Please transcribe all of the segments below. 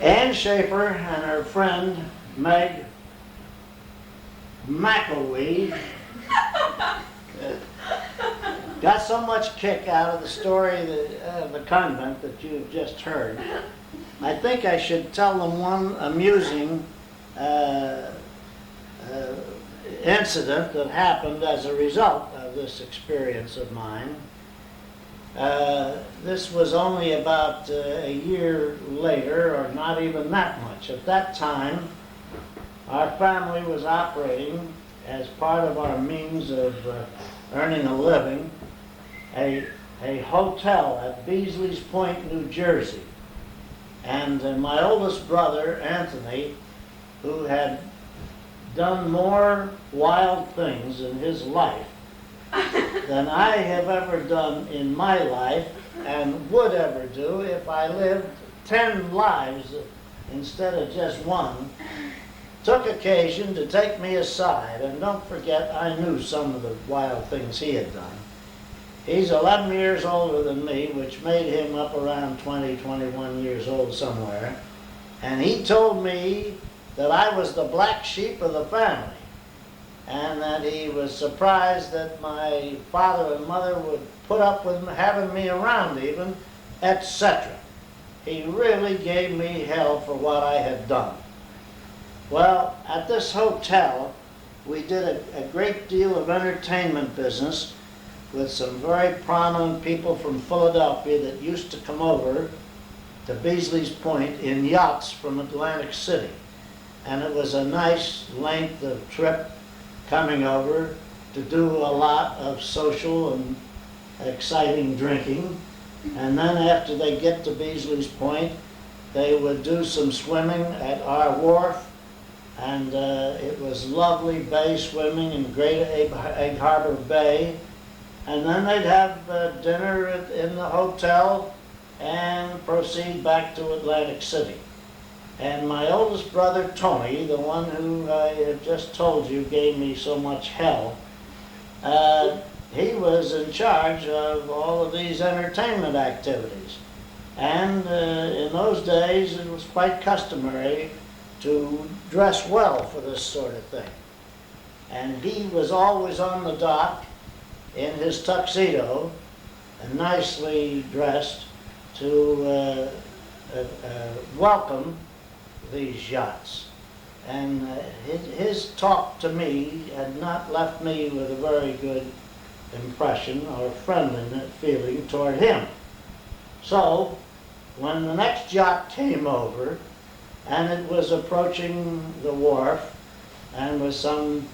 Ann Schaefer and her friend Meg McElwee got so much kick out of the story of the convent that you've just heard. I think I should tell them one amusing incident that happened as a result of this experience of mine. This was only about a year later, or not even that much. At that time, our family was operating as part of our means of earning a living, a hotel at Beasley's Point, New Jersey. And my oldest brother, Anthony, who had done more wild things in his life than I have ever done in my life and would ever do if I lived 10 lives instead of just one, took occasion to take me aside. And don't forget, I knew some of the wild things he had done. He's 11 years older than me, which made him up around 20, 21 years old somewhere. And he told me that I was the black sheep of the family, and that he was surprised that my father and mother would put up with having me around even, etc. He really gave me hell for what I had done. Well, at this hotel, we did a great deal of entertainment business with some very prominent people from Philadelphia that used to come over to Beasley's Point in yachts from Atlantic City. And it was a nice length of trip coming over to do a lot of social and exciting drinking. And then after they get to Beasley's Point, they would do some swimming at our wharf. And it was lovely bay swimming in Great Egg Harbor Bay. And then they'd have dinner in the hotel and proceed back to Atlantic City. And my oldest brother, Tony, the one who I have just told you gave me so much hell, he was in charge of all of these entertainment activities. And in those days, it was quite customary to dress well for this sort of thing. And he was always on the dock in his tuxedo, and nicely dressed, to welcome these yachts. And his talk to me had not left me with a very good impression or friendly feeling toward him. So, when the next yacht came over, and it was approaching the wharf, and was some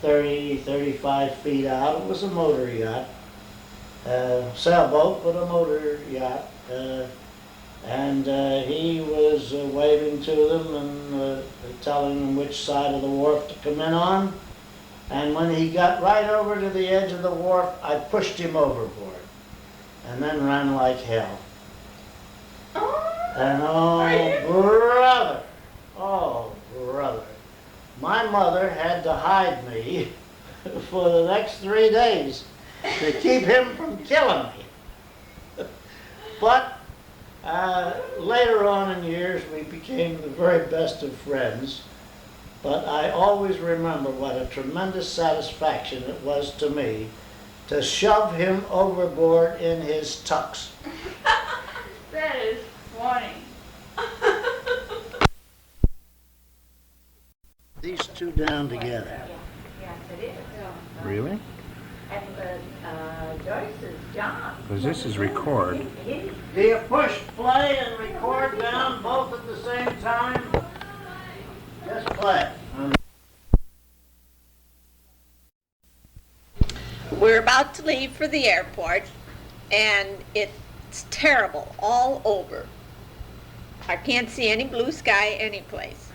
30, 35 feet out, it was a motor yacht, sailboat, but a motor yacht, and he was waving to them and telling them which side of the wharf to come in on. And when he got right over to the edge of the wharf, I pushed him overboard and then ran like hell. And oh brother, my mother had to hide me for the next 3 days to keep him from killing me. But later on in years, we became the very best of friends. But I always remember what a tremendous satisfaction it was to me to shove him overboard in his tux. That is funny. These two down together. Yes, it is. Really? And Joyce's job. Because this is record. Do you push play and record down both at the same time? Just play. We're about to leave for the airport, and it's terrible all over. I can't see any blue sky anyplace.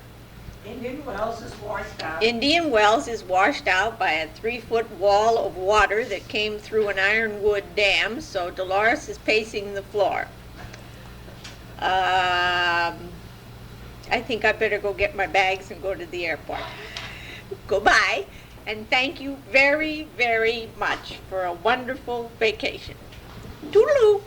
Indian Wells is washed out. Indian Wells is washed out by a 3-foot wall of water that came through an ironwood dam, so Dolores is pacing the floor. I think I better go get my bags and go to the airport. Goodbye, and thank you very, very much for a wonderful vacation. Toodaloo!